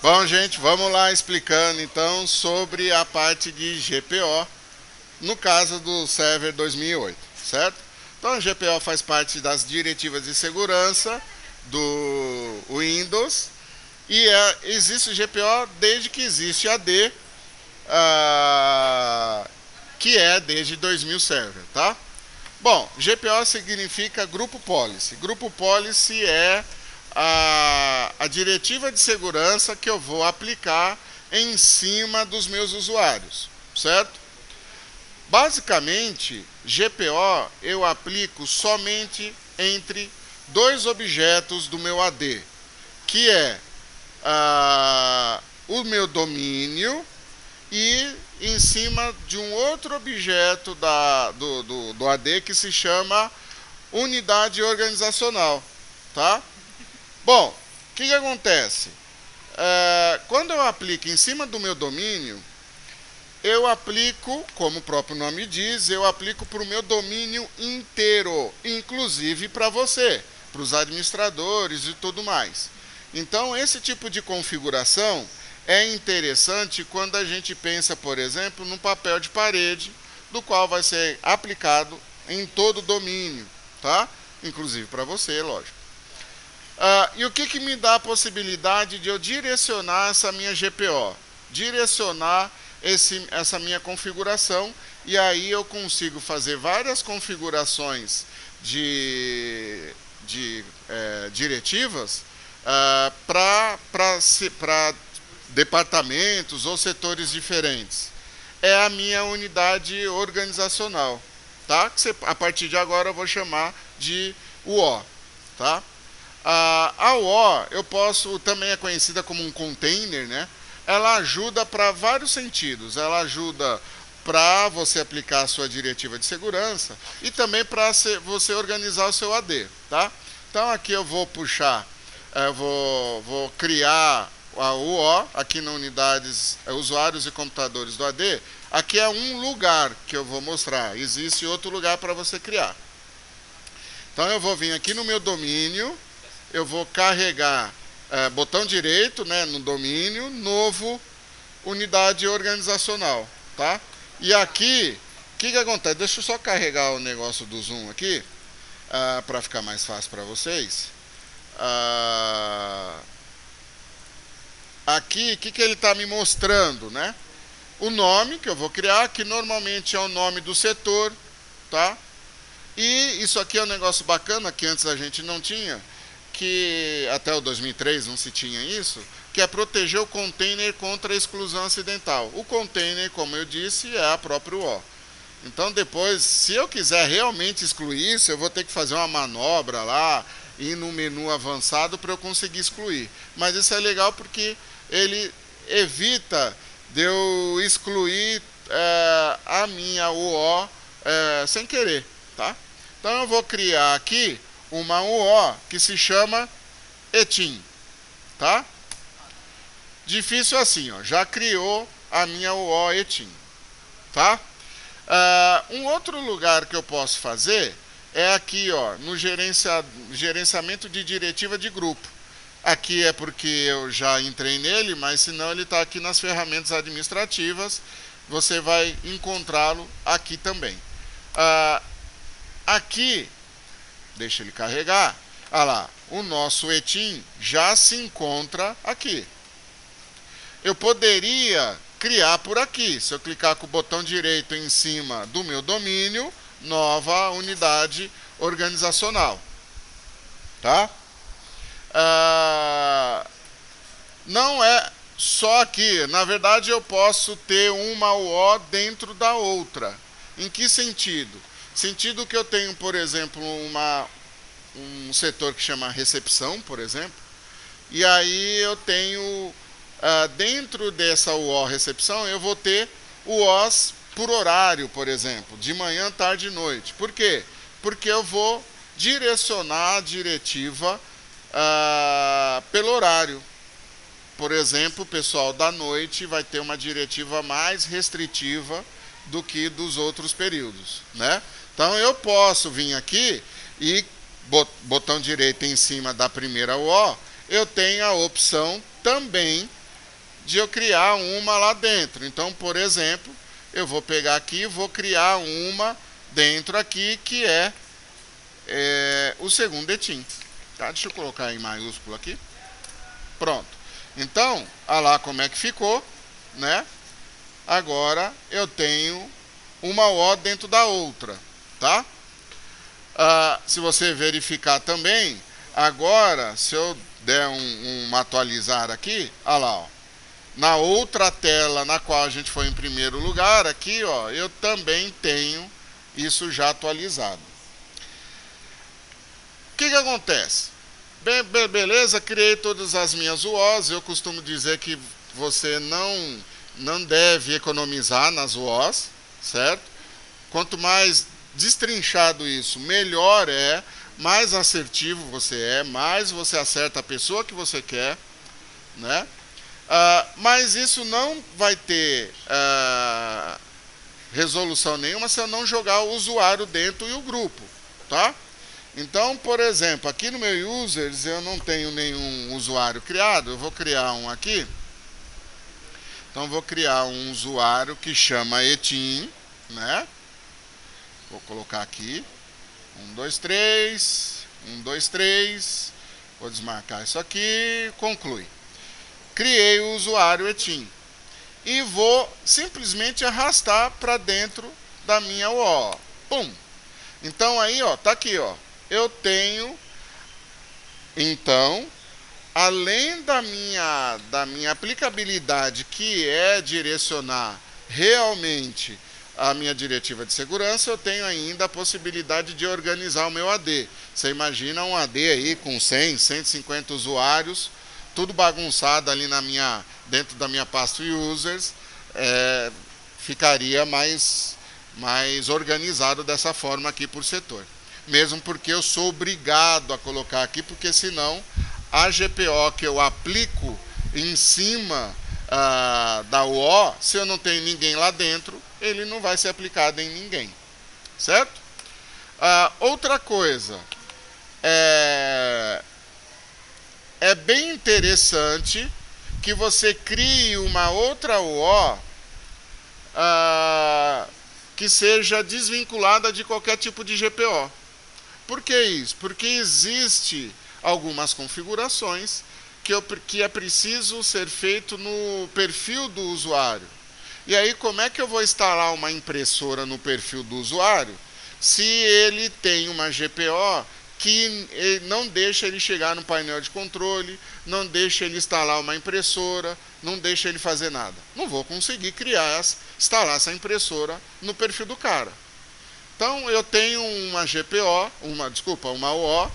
Bom, gente, vamos lá explicando então sobre a parte de GPO, no caso do Server 2008, certo? Então, a GPO faz parte das diretivas de segurança do Windows e existe o GPO desde que existe AD, que é desde 2000 Server, tá? Bom, GPO significa Grupo Policy. Grupo Policy é a diretiva de segurança que eu vou aplicar em cima dos meus usuários, certo? Basicamente, GPO eu aplico somente entre dois objetos do meu AD, que é o meu domínio e em cima de um outro objeto do AD que se chama unidade organizacional, tá? Bom, o que acontece? Quando eu aplico em cima do meu domínio, eu aplico, como o próprio nome diz, eu aplico para o meu domínio inteiro, inclusive para você, para os administradores e tudo mais. Então, esse tipo de configuração é interessante quando a gente pensa, por exemplo, no papel de parede, do qual vai ser aplicado em todo o domínio, tá? Inclusive para você, lógico. E o que me dá a possibilidade de eu direcionar essa minha GPO? Direcionar essa minha configuração, e aí eu consigo fazer várias configurações de diretivas para departamentos ou setores diferentes. É a minha unidade organizacional, tá? Que a partir de agora eu vou chamar de UO, tá? A UO, também é conhecida como um container, né? Ela ajuda para vários sentidos. Ela ajuda para você aplicar a sua diretiva de segurança e também para você organizar o seu AD, tá? Então aqui eu vou puxar, vou criar a UO aqui na unidades usuários e computadores do AD. Aqui é um lugar que eu vou mostrar. Existe outro lugar para você criar. Então eu vou vir aqui no meu domínio, eu vou carregar botão direito, né, no domínio, novo, unidade organizacional, tá? E aqui, o que acontece? Deixa eu só carregar o negócio do zoom aqui, para ficar mais fácil para vocês. Aqui, o que ele está me mostrando, né? O nome que eu vou criar, que normalmente é o nome do setor, tá? E isso aqui é um negócio bacana, que antes a gente não tinha, que até o 2003 não se tinha isso, que é proteger o container contra a exclusão acidental. O container, como eu disse, é a própria UO. Então depois, se eu quiser realmente excluir isso, eu vou ter que fazer uma manobra lá, ir no menu avançado para eu conseguir excluir. Mas isso é legal porque ele evita de eu excluir a minha UO sem querer, tá? Então eu vou criar aqui uma UO que se chama etim, tá? Difícil assim, ó, já criou a minha UO etim, tá? Um outro lugar que eu posso fazer é aqui, ó, no gerenciamento de diretiva de grupo. Aqui é porque eu já entrei nele, mas senão ele está aqui nas ferramentas administrativas, você vai encontrá-lo aqui também. Aqui, deixa ele carregar, olha lá, o nosso etim já se encontra aqui. Eu poderia criar por aqui, se eu clicar com o botão direito em cima do meu domínio, nova unidade organizacional, tá? Não é só aqui, na verdade eu posso ter uma UO dentro da outra. Em que sentido? Sentido que eu tenho, por exemplo, um setor que chama recepção, por exemplo, e aí eu tenho, dentro dessa UO recepção, eu vou ter UOs por horário, por exemplo, de manhã, tarde e noite. Por quê? Porque eu vou direcionar a diretiva pelo horário. Por exemplo, o pessoal da noite vai ter uma diretiva mais restritiva do que dos outros períodos, né? Então eu posso vir aqui e botão direito em cima da primeira UO, eu tenho a opção também de eu criar uma lá dentro. Então, por exemplo, eu vou pegar aqui e vou criar uma dentro aqui, que é o segundo etim. Tá? Deixa eu colocar em maiúsculo aqui. Pronto. Então, olha lá como é que ficou, né? Agora eu tenho uma O dentro da outra, tá? Se você verificar também, agora, se eu der uma atualizar aqui, olha lá, ó, na outra tela na qual a gente foi em primeiro lugar, aqui, ó, eu também tenho isso já atualizado. O que acontece? Beleza, criei todas as minhas UOs. Eu costumo dizer que você não deve economizar nas UOs, certo? Quanto mais destrinchado isso, melhor é, mais assertivo você é, mais você acerta a pessoa que você quer, né? Mas isso não vai ter resolução nenhuma se eu não jogar o usuário dentro e o grupo, tá? Então, por exemplo, aqui no meu users eu não tenho nenhum usuário criado, eu vou criar um aqui. Então, vou criar um usuário que chama etim, né? Vou colocar aqui, 1, 2, 3, 1, 2, 3, vou desmarcar isso aqui, conclui. Criei o usuário etim e vou simplesmente arrastar para dentro da minha UO. Pum! Então, aí, ó, tá aqui, ó. Eu tenho, então, além da minha aplicabilidade, que é direcionar realmente a minha diretiva de segurança, eu tenho ainda a possibilidade de organizar o meu AD. Você imagina um AD aí com 100, 150 usuários, tudo bagunçado ali dentro da minha pasta users, ficaria mais organizado dessa forma aqui por setor. Mesmo porque eu sou obrigado a colocar aqui, porque senão a GPO que eu aplico em cima da UO, se eu não tenho ninguém lá dentro, ele não vai ser aplicado em ninguém, certo? Outra coisa, é bem interessante que você crie uma outra UO que seja desvinculada de qualquer tipo de GPO. Por que isso? Porque existe algumas configurações que é preciso ser feito no perfil do usuário. E aí, como é que eu vou instalar uma impressora no perfil do usuário se ele tem uma GPO que não deixa ele chegar no painel de controle, não deixa ele instalar uma impressora, não deixa ele fazer nada? Não vou conseguir instalar essa impressora no perfil do cara. Então, eu tenho uma GPO, uma UO,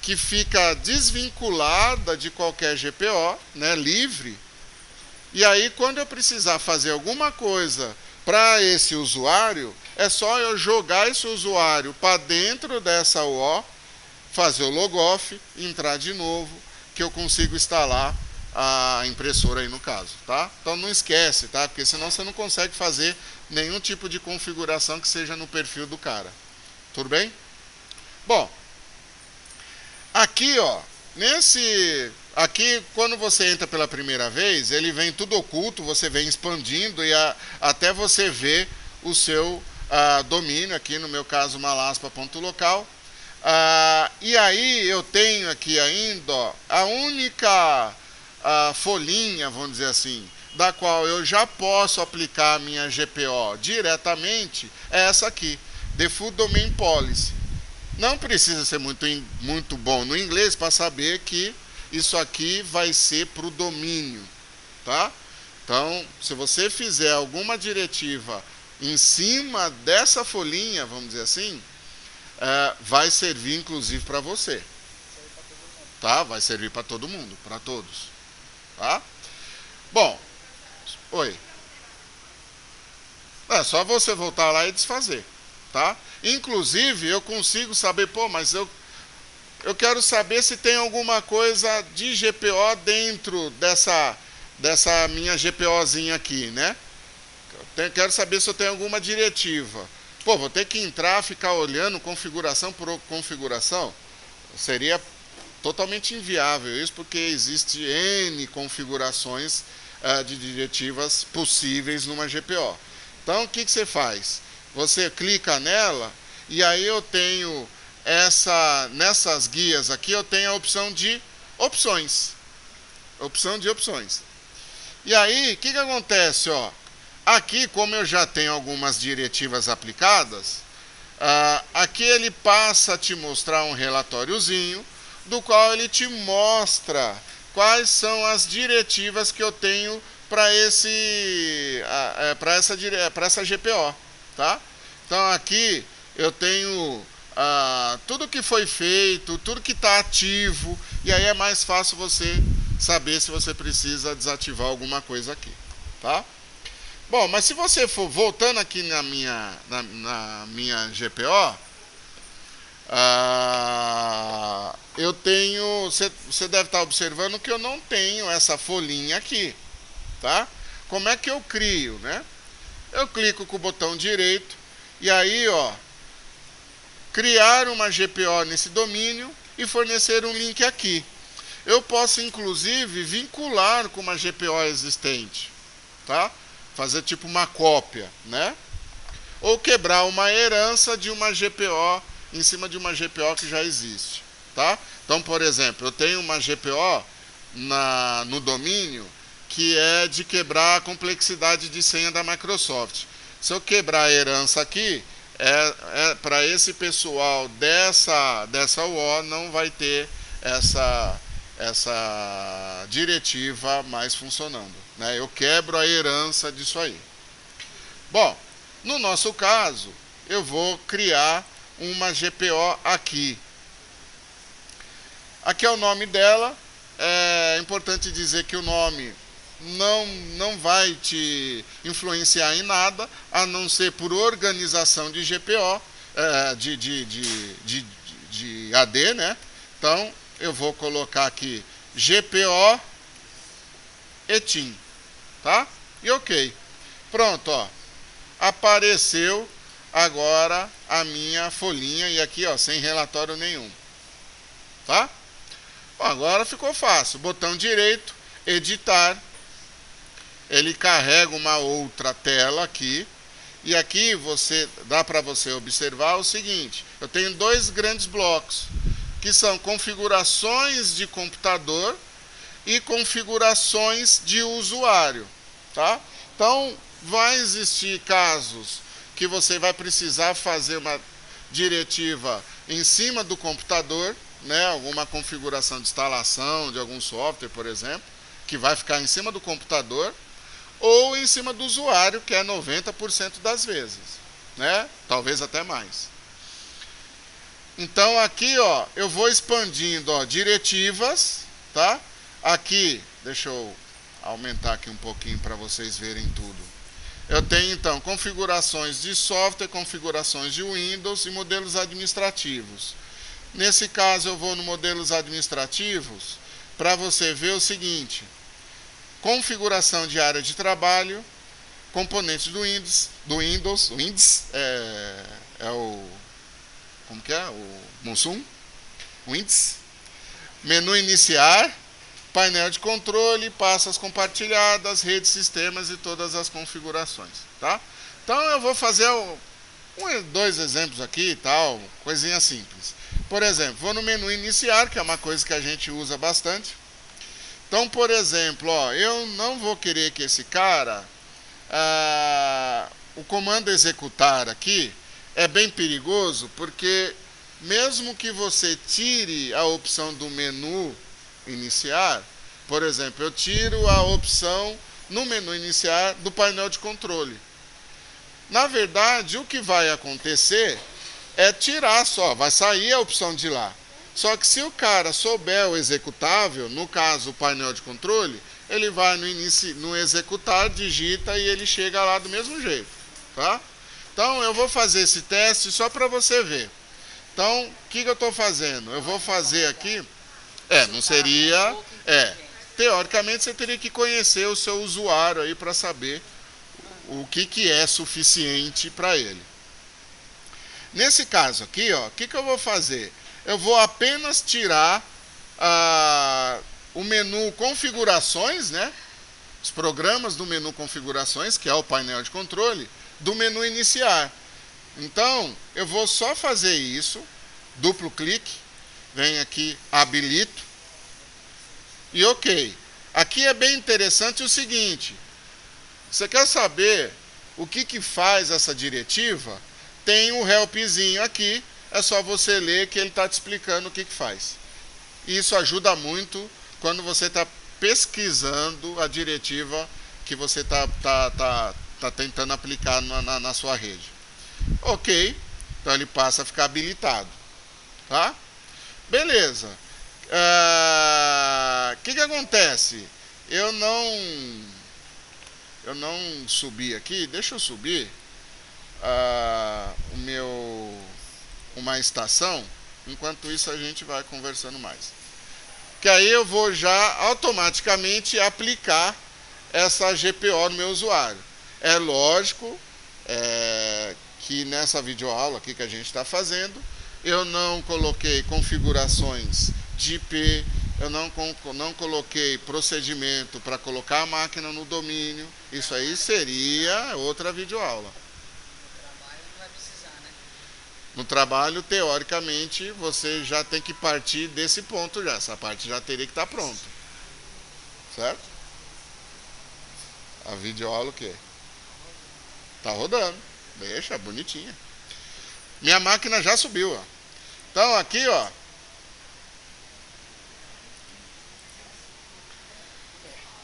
que fica desvinculada de qualquer GPO, né, livre. E aí, quando eu precisar fazer alguma coisa para esse usuário, é só eu jogar esse usuário para dentro dessa UO, fazer o logoff, entrar de novo, que eu consigo instalar a impressora aí no caso, tá? Então não esquece, tá? Porque senão você não consegue fazer nenhum tipo de configuração que seja no perfil do cara. Tudo bem? Bom, aqui, ó, aqui, quando você entra pela primeira vez, ele vem tudo oculto, você vem expandindo e até você ver o seu domínio, aqui no meu caso, malaspa.local. E aí eu tenho aqui ainda, ó, a única folhinha, vamos dizer assim, da qual eu já posso aplicar a minha GPO diretamente, é essa aqui, Default Domain Policy. Não precisa ser muito bom no inglês para saber que isso aqui vai ser para o domínio, tá? Então, se você fizer alguma diretiva em cima dessa folhinha, vamos dizer assim, vai servir inclusive para você, tá? Vai servir para todo mundo, para todos, tá? Bom, oi. É só você voltar lá e desfazer, tá? Inclusive, eu consigo saber, pô, mas eu quero saber se tem alguma coisa de GPO dentro dessa minha GPOzinha aqui, né? Quero saber se eu tenho alguma diretiva. Pô, vou ter que entrar, ficar olhando configuração por configuração? Seria totalmente inviável isso, porque existe N configurações de diretivas possíveis numa GPO. Então, o que você faz? Você clica nela e aí eu tenho nessas guias aqui, eu tenho a opção de opções. Opção de opções. E aí, o que acontece? Ó? Aqui, como eu já tenho algumas diretivas aplicadas, aqui ele passa a te mostrar um relatóriozinho, do qual ele te mostra quais são as diretivas que eu tenho para essa GPO. Tá? Então aqui eu tenho tudo que foi feito, tudo que está ativo, e aí é mais fácil você saber se você precisa desativar alguma coisa aqui. Tá? Bom, mas se você for voltando aqui na minha GPO, eu tenho, você deve estar observando que eu não tenho essa folhinha aqui, tá? Como é que eu crio, né? Eu clico com o botão direito e aí, ó, criar uma GPO nesse domínio e fornecer um link aqui. Eu posso, inclusive, vincular com uma GPO existente, tá? Fazer tipo uma cópia, né? Ou quebrar uma herança de uma GPO em cima de uma GPO que já existe, tá? Então, por exemplo, eu tenho uma GPO no domínio que é de quebrar a complexidade de senha da Microsoft. Se eu quebrar a herança aqui, para esse pessoal dessa UO não vai ter essa diretiva mais funcionando, né? Eu quebro a herança disso aí. Bom, no nosso caso, eu vou criar uma GPO aqui. Aqui é o nome dela. É importante dizer que o nome não vai te influenciar em nada, a não ser por organização de GPO, de AD, né? Então, eu vou colocar aqui GPO etim, tá? E ok. Pronto, ó. Apareceu agora a minha folhinha e aqui, ó, sem relatório nenhum. Tá? Bom, agora ficou fácil. Botão direito, editar. Ele carrega uma outra tela aqui. E aqui dá para você observar o seguinte. Eu tenho dois grandes blocos, que são configurações de computador e configurações de usuário. Tá? Então, vai existir casos que você vai precisar fazer uma diretiva em cima do computador, né? Alguma configuração de instalação de algum software, por exemplo, que vai ficar em cima do computador, ou em cima do usuário, que é 90% das vezes, né? Talvez até mais. Então aqui, ó, eu vou expandindo, ó, diretivas, tá? Aqui, deixa eu aumentar aqui um pouquinho para vocês verem tudo. Eu tenho, então, configurações de software, configurações de Windows e modelos administrativos. Nesse caso, eu vou no modelos administrativos para você ver o seguinte. Configuração de área de trabalho, componentes do Windows. O Windows é o... Como que é? O Munsum? Windows. Menu iniciar. Painel de controle, pastas compartilhadas, redes, sistemas e todas as configurações, tá? Então eu vou fazer dois exemplos aqui e tal, coisinha simples. Por exemplo, vou no menu iniciar, que é uma coisa que a gente usa bastante. Então, por exemplo, ó, eu não vou querer que esse cara, o comando executar aqui é bem perigoso, porque mesmo que você tire a opção do menu iniciar, por exemplo, eu tiro a opção no menu iniciar do painel de controle. Na verdade, o que vai acontecer é tirar só, vai sair a opção de lá. Só que se o cara souber o executável, no caso o painel de controle, ele vai no executar, digita e ele chega lá do mesmo jeito, tá? Então eu vou fazer esse teste só para você ver. Então, o que eu estou fazendo? Eu vou fazer aqui. Não seria... teoricamente, você teria que conhecer o seu usuário aí para saber o que é suficiente para ele. Nesse caso aqui, ó, o que eu vou fazer? Eu vou apenas tirar o menu configurações, né? Os programas do menu configurações, que é o painel de controle, do menu iniciar. Então, eu vou só fazer isso, duplo clique, venho aqui, habilito, e ok. Aqui é bem interessante o seguinte, você quer saber o que faz essa diretiva? Tem um helpzinho aqui, é só você ler que ele está te explicando o que faz. E isso ajuda muito quando você está pesquisando a diretiva que você está tentando aplicar na sua rede. Ok, então ele passa a ficar habilitado. Tá? Beleza. Que acontece? Eu não subi aqui, deixa eu subir uma estação, enquanto isso a gente vai conversando mais. Que aí eu vou já automaticamente aplicar essa GPO no meu usuário. É lógico que nessa videoaula aqui que a gente está fazendo, eu não coloquei configurações de IP, eu não coloquei procedimento para colocar a máquina no domínio. Isso aí seria outra videoaula. No trabalho, teoricamente, você já tem que partir desse ponto já. Essa parte já teria que estar pronta. Certo? A videoaula o quê? Tá rodando. Deixa, bonitinha. Minha máquina já subiu, ó. Então, aqui, ó.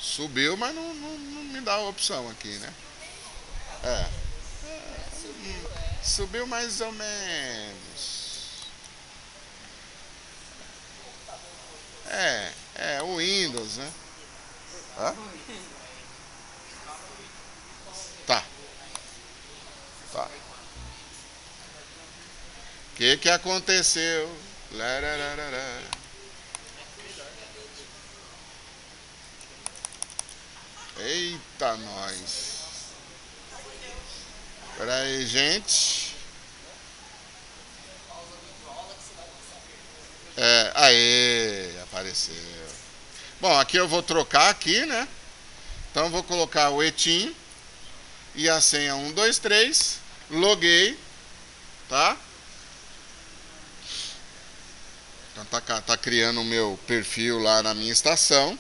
Subiu, mas não me dá a opção aqui, né? Subiu mais ou menos. O Windows, né? Tá. O que aconteceu? Larararara. Eita, nós. Espera aí, gente. Aê, apareceu. Bom, aqui eu vou trocar aqui, né? Então eu vou colocar o ETIM e a senha 123. Loguei, tá? Então tá criando o meu perfil lá na minha estação.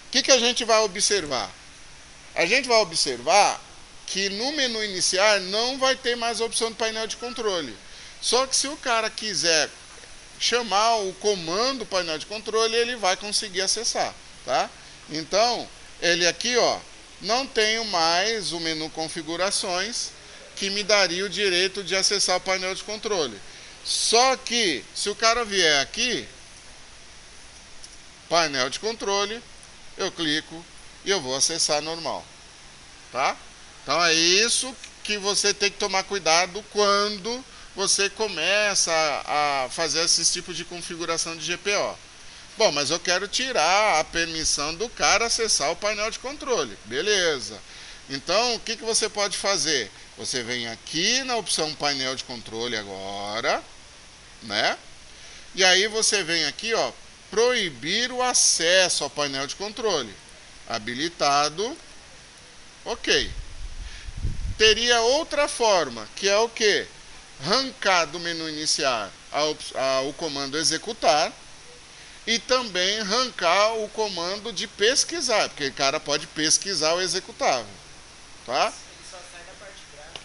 O que a gente vai observar? A gente vai observar que no menu iniciar não vai ter mais a opção do painel de controle. Só que se o cara quiser chamar o comando do painel de controle, ele vai conseguir acessar, tá? Então, ele aqui, ó, não tenho mais o menu configurações que me daria o direito de acessar o painel de controle. Só que, se o cara vier aqui, painel de controle, eu clico e eu vou acessar normal, tá? Então é isso que você tem que tomar cuidado quando você começa a fazer esses tipos de configuração de GPO. Bom, mas eu quero tirar a permissão do cara acessar o painel de controle. Beleza. Então, o que você pode fazer? Você vem aqui na opção painel de controle agora, né? E aí você vem aqui, ó, proibir o acesso ao painel de controle. Habilitado. Ok. Teria outra forma, que é o quê? Arrancar do menu iniciar o comando executar e também arrancar o comando de pesquisar, porque o cara pode pesquisar o executável, tá? Ele só sai da parte gráfica.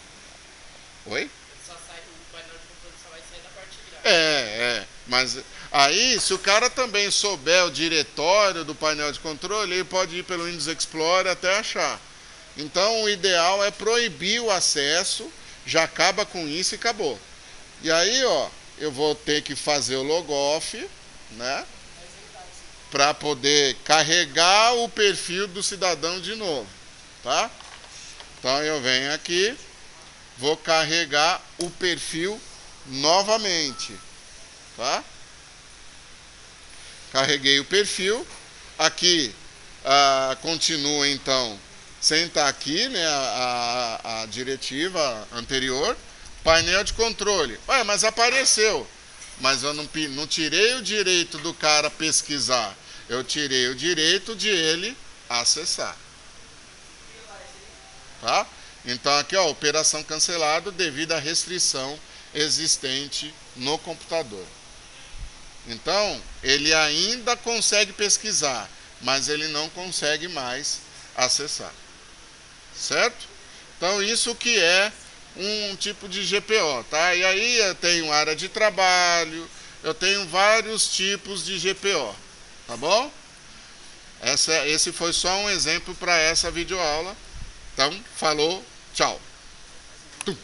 Oi? O painel de controle só vai sair da parte gráfica. Mas aí, se o cara também souber o diretório do painel de controle, ele pode ir pelo Windows Explorer até achar. Então, o ideal é proibir o acesso, já acaba com isso e acabou. E aí, ó, eu vou ter que fazer o logoff, né? Para poder carregar o perfil do cidadão de novo, tá? Então, eu venho aqui, vou carregar o perfil novamente, tá? Carreguei o perfil. Aqui, continua, então, sem estar aqui, né, a diretiva anterior. Painel de controle. Mas apareceu. mas eu não tirei o direito do cara pesquisar, eu tirei o direito de ele acessar. Tá? Então aqui, ó, operação cancelada devido à restrição existente no computador. Então, ele ainda consegue pesquisar, mas ele não consegue mais acessar. Certo? Então, isso que é um tipo de GPO, tá? E aí eu tenho área de trabalho, eu tenho vários tipos de GPO, tá bom? Esse foi só um exemplo para essa videoaula. Então, falou, tchau.